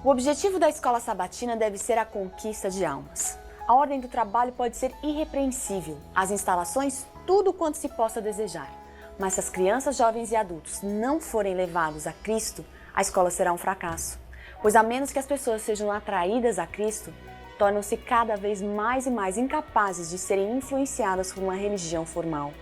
O objetivo da escola sabatina deve ser a conquista de almas. A ordem do trabalho pode ser irrepreensível, as instalações, tudo quanto se possa desejar. Mas se as crianças, jovens e adultos não forem levados a Cristo, a escola será um fracasso. Pois a menos que as pessoas sejam atraídas a Cristo, tornam-se cada vez mais e mais incapazes de serem influenciadas por uma religião formal.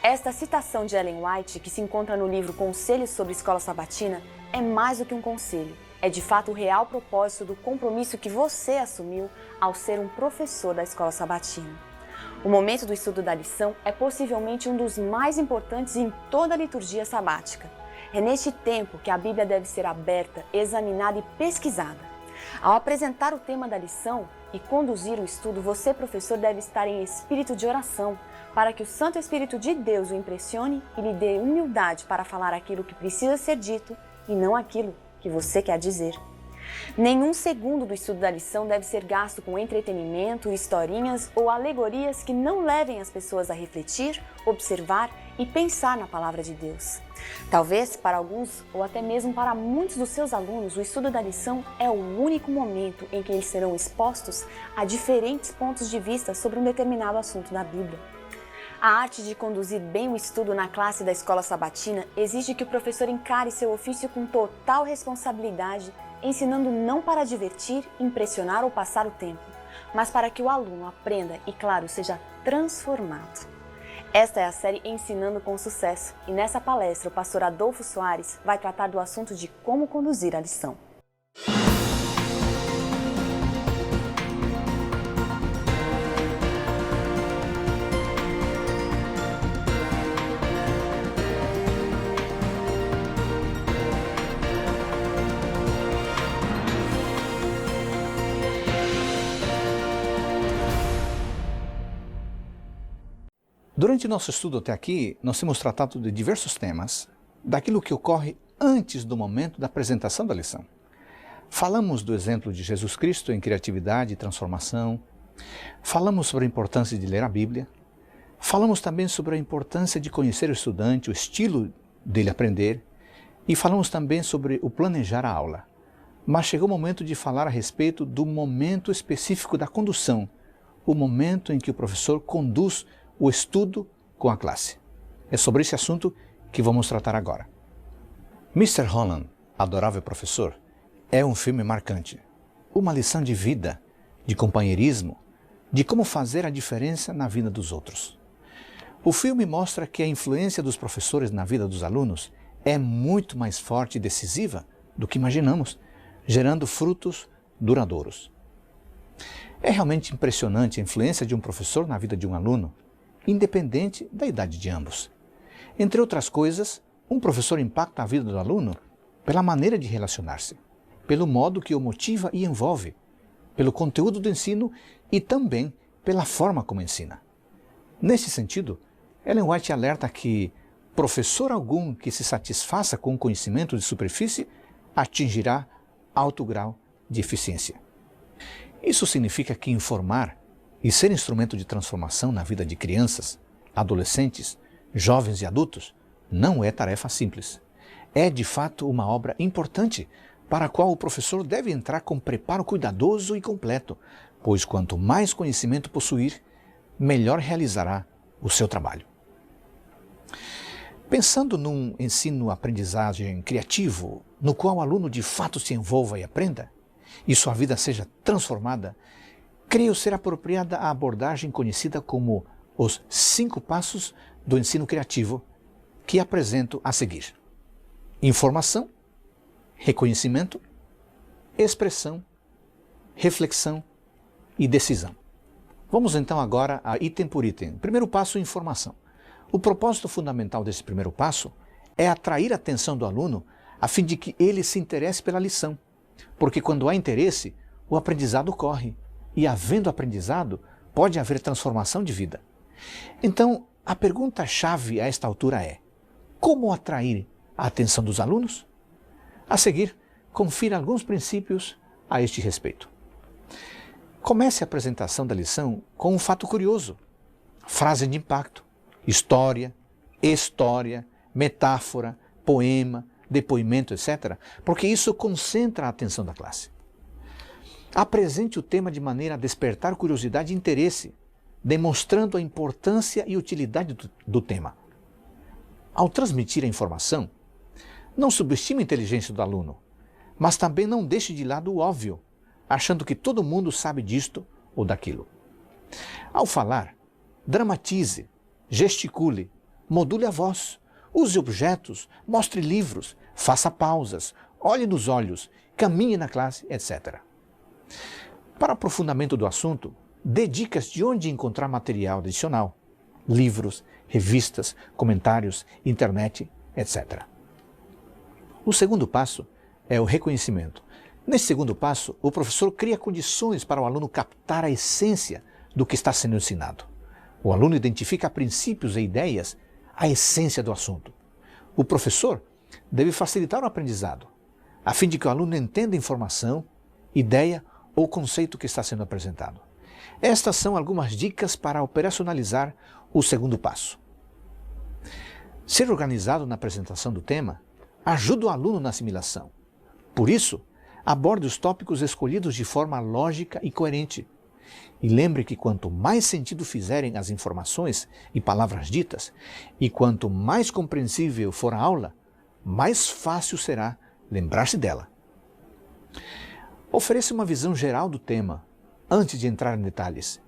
Esta citação de Ellen White, que se encontra no livro Conselhos sobre Escola Sabatina, é mais do que um conselho. É de fato o real propósito do compromisso que você assumiu ao ser um professor da escola sabatina. O momento do estudo da lição é possivelmente um dos mais importantes em toda a liturgia sabática. É neste tempo que a Bíblia deve ser aberta, examinada e pesquisada. Ao apresentar o tema da lição e conduzir o estudo, você, professor, deve estar em espírito de oração, para que o Santo Espírito de Deus o impressione e lhe dê humildade para falar aquilo que precisa ser dito e não aquilo que você quer dizer. Nenhum segundo do estudo da lição deve ser gasto com entretenimento, historinhas ou alegorias que não levem as pessoas a refletir, observar e pensar na palavra de Deus. Talvez para alguns ou até mesmo para muitos dos seus alunos, o estudo da lição é o único momento em que eles serão expostos a diferentes pontos de vista sobre um determinado assunto da Bíblia. A arte de conduzir bem o estudo na classe da escola sabatina exige que o professor encare seu ofício com total responsabilidade, ensinando não para divertir, impressionar ou passar o tempo, mas para que o aluno aprenda e, claro, seja transformado. Esta é a série Ensinando com Sucesso e nessa palestra o pastor Adolfo Soares vai tratar do assunto de como conduzir a lição. Durante nosso estudo até aqui, nós temos tratado de diversos temas, daquilo que ocorre antes do momento da apresentação da lição. Falamos do exemplo de Jesus Cristo em criatividade e transformação, falamos sobre a importância de ler a Bíblia, falamos também sobre a importância de conhecer o estudante, o estilo dele aprender, e falamos também sobre o planejar a aula. Mas chegou o momento de falar a respeito do momento específico da condução, o momento em que o professor conduz o estudo com a classe. É sobre esse assunto que vamos tratar agora. Mr. Holland, Adorável Professor, é um filme marcante. Uma lição de vida, de companheirismo, de como fazer a diferença na vida dos outros. O filme mostra que a influência dos professores na vida dos alunos é muito mais forte e decisiva do que imaginamos, gerando frutos duradouros. É realmente impressionante a influência de um professor na vida de um aluno, independente da idade de ambos. Entre outras coisas, um professor impacta a vida do aluno pela maneira de relacionar-se, pelo modo que o motiva e envolve, pelo conteúdo do ensino e também pela forma como ensina. Nesse sentido, Ellen White alerta que professor algum que se satisfaça com o conhecimento de superfície atingirá alto grau de eficiência. Isso significa que informar e ser instrumento de transformação na vida de crianças, adolescentes, jovens e adultos não é tarefa simples. É, de fato, uma obra importante para a qual o professor deve entrar com preparo cuidadoso e completo, pois quanto mais conhecimento possuir, melhor realizará o seu trabalho. Pensando num ensino-aprendizagem criativo, no qual o aluno de fato se envolva e aprenda, e sua vida seja transformada, creio ser apropriada a abordagem conhecida como os 5 passos do ensino criativo que apresento a seguir. Informação, reconhecimento, expressão, reflexão e decisão. Vamos então agora a item por item. Primeiro passo, informação. O propósito fundamental desse primeiro passo é atrair a atenção do aluno a fim de que ele se interesse pela lição, porque quando há interesse, o aprendizado ocorre. E havendo aprendizado, pode haver transformação de vida. Então, a pergunta-chave a esta altura é: como atrair a atenção dos alunos? A seguir, confira alguns princípios a este respeito. Comece a apresentação da lição com um fato curioso, frase de impacto, história, metáfora, poema, depoimento, etc., porque isso concentra a atenção da classe. Apresente o tema de maneira a despertar curiosidade e interesse, demonstrando a importância e utilidade do tema. Ao transmitir a informação, não subestime a inteligência do aluno, mas também não deixe de lado o óbvio, achando que todo mundo sabe disto ou daquilo. Ao falar, dramatize, gesticule, module a voz, use objetos, mostre livros, faça pausas, olhe nos olhos, caminhe na classe, etc. Para aprofundamento do assunto, dê dicas de onde encontrar material adicional, livros, revistas, comentários, internet, etc. O segundo passo é o reconhecimento. Nesse segundo passo, o professor cria condições para o aluno captar a essência do que está sendo ensinado. O aluno identifica princípios e ideias, a essência do assunto. O professor deve facilitar o aprendizado, a fim de que o aluno entenda a informação, ideia ou conceito que está sendo apresentado. Estas são algumas dicas para operacionalizar o segundo passo. Ser organizado na apresentação do tema ajuda o aluno na assimilação. Por isso, aborde os tópicos escolhidos de forma lógica e coerente. E lembre que quanto mais sentido fizerem as informações e palavras ditas, e quanto mais compreensível for a aula, mais fácil será lembrar-se dela. Ofereça uma visão geral do tema, antes de entrar em detalhes.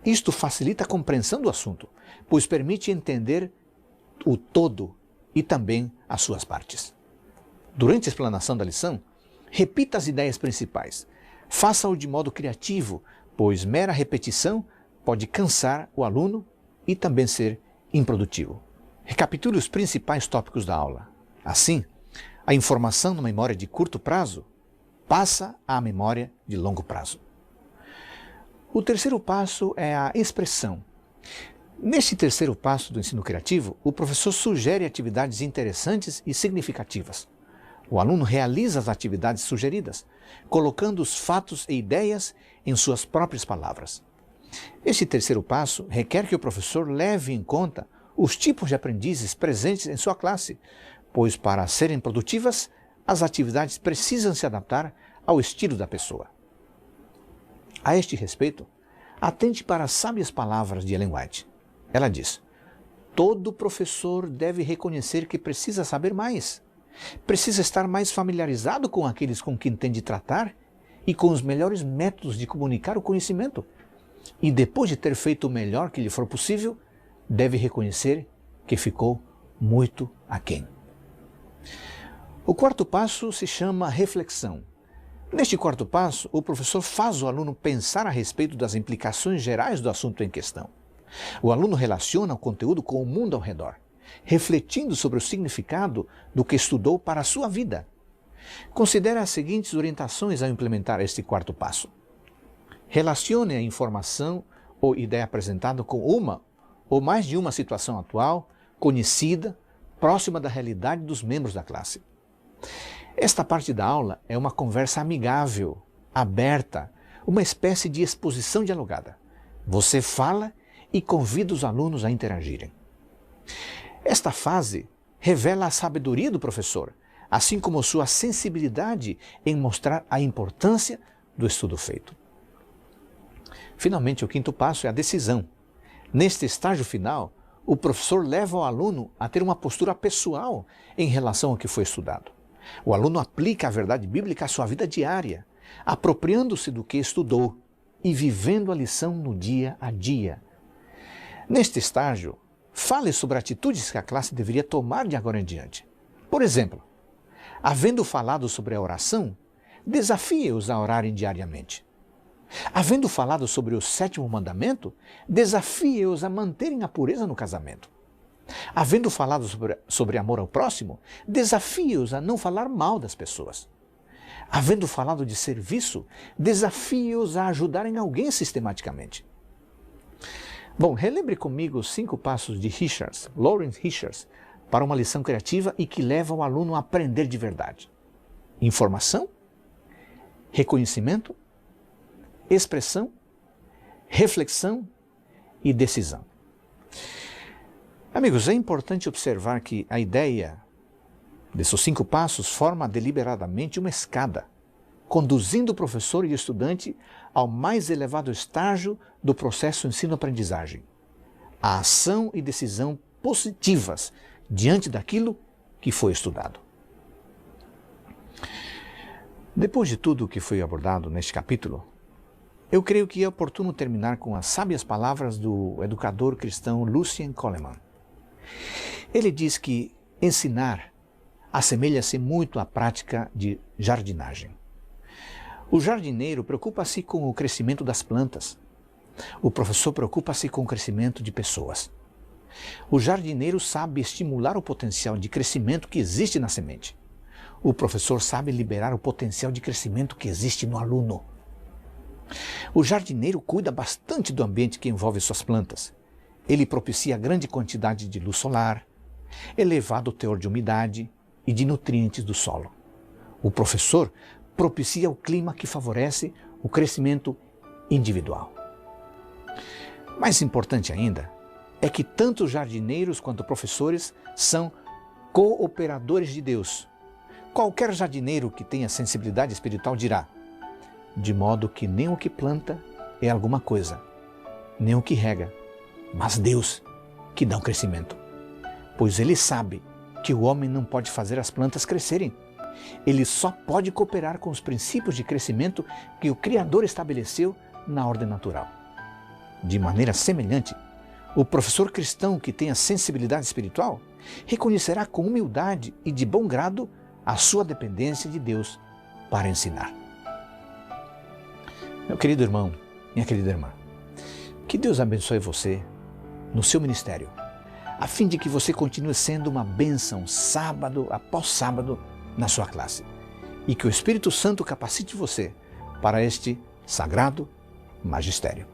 Isto facilita a compreensão do assunto, pois permite entender o todo e também as suas partes. Durante a explanação da lição, repita as ideias principais. Faça-o de modo criativo, pois mera repetição pode cansar o aluno e também ser improdutivo. Recapitule os principais tópicos da aula. Assim, a informação na memória de curto prazo passa à memória de longo prazo. O terceiro passo é a expressão. Neste terceiro passo do ensino criativo, o professor sugere atividades interessantes e significativas. O aluno realiza as atividades sugeridas, colocando os fatos e ideias em suas próprias palavras. Este terceiro passo requer que o professor leve em conta os tipos de aprendizes presentes em sua classe, pois para serem produtivas, as atividades precisam se adaptar ao estilo da pessoa. A este respeito, atente para as sábias palavras de Ellen White. Ela diz: todo professor deve reconhecer que precisa saber mais. Precisa estar mais familiarizado com aqueles com quem tem de tratar e com os melhores métodos de comunicar o conhecimento. E depois de ter feito o melhor que lhe for possível, deve reconhecer que ficou muito aquém. O quarto passo se chama reflexão. Neste quarto passo, o professor faz o aluno pensar a respeito das implicações gerais do assunto em questão. O aluno relaciona o conteúdo com o mundo ao redor, refletindo sobre o significado do que estudou para a sua vida. Considere as seguintes orientações ao implementar este quarto passo. Relacione a informação ou ideia apresentada com uma ou mais de uma situação atual, conhecida, próxima da realidade dos membros da classe. Esta parte da aula é uma conversa amigável, aberta, uma espécie de exposição dialogada. Você fala e convida os alunos a interagirem. Esta fase revela a sabedoria do professor, assim como sua sensibilidade em mostrar a importância do estudo feito. Finalmente, o quinto passo é a decisão. Neste estágio final, o professor leva o aluno a ter uma postura pessoal em relação ao que foi estudado. O aluno aplica a verdade bíblica à sua vida diária, apropriando-se do que estudou e vivendo a lição no dia a dia. Neste estágio, fale sobre atitudes que a classe deveria tomar de agora em diante. Por exemplo, havendo falado sobre a oração, desafie-os a orarem diariamente. Havendo falado sobre o 7º mandamento, desafie-os a manterem a pureza no casamento. Havendo falado sobre amor ao próximo, desafie-os a não falar mal das pessoas. Havendo falado de serviço, desafie-os a ajudarem alguém sistematicamente. Bom, relembre comigo os 5 passos de Lawrence Richards, para uma lição criativa e que leva o aluno a aprender de verdade. Informação, reconhecimento, expressão, reflexão e decisão. Amigos, é importante observar que a ideia Desses 5 passos, forma deliberadamente uma escada, conduzindo o professor e o estudante ao mais elevado estágio do processo ensino-aprendizagem, a ação e decisão positivas diante daquilo que foi estudado. Depois de tudo o que foi abordado neste capítulo, eu creio que é oportuno terminar com as sábias palavras do educador cristão Lucien Coleman. Ele diz que ensinar assemelha-se muito à prática de jardinagem. O jardineiro preocupa-se com o crescimento das plantas. O professor preocupa-se com o crescimento de pessoas. O jardineiro sabe estimular o potencial de crescimento que existe na semente. O professor sabe liberar o potencial de crescimento que existe no aluno. O jardineiro cuida bastante do ambiente que envolve suas plantas. Ele propicia grande quantidade de luz solar, elevado teor de umidade e de nutrientes do solo. O professor propicia o clima que favorece o crescimento individual. Mais importante ainda é que tanto jardineiros quanto professores são cooperadores de Deus. Qualquer jardineiro que tenha sensibilidade espiritual dirá: de modo que nem o que planta é alguma coisa, nem o que rega, mas Deus que dá o crescimento. Pois ele sabe que o homem não pode fazer as plantas crescerem. Ele só pode cooperar com os princípios de crescimento que o Criador estabeleceu na ordem natural. De maneira semelhante, o professor cristão que tenha sensibilidade espiritual reconhecerá com humildade e de bom grado a sua dependência de Deus para ensinar. Meu querido irmão, minha querida irmã, que Deus abençoe você no seu ministério, a fim de que você continue sendo uma bênção sábado após sábado na sua classe e que o Espírito Santo capacite você para este sagrado magistério.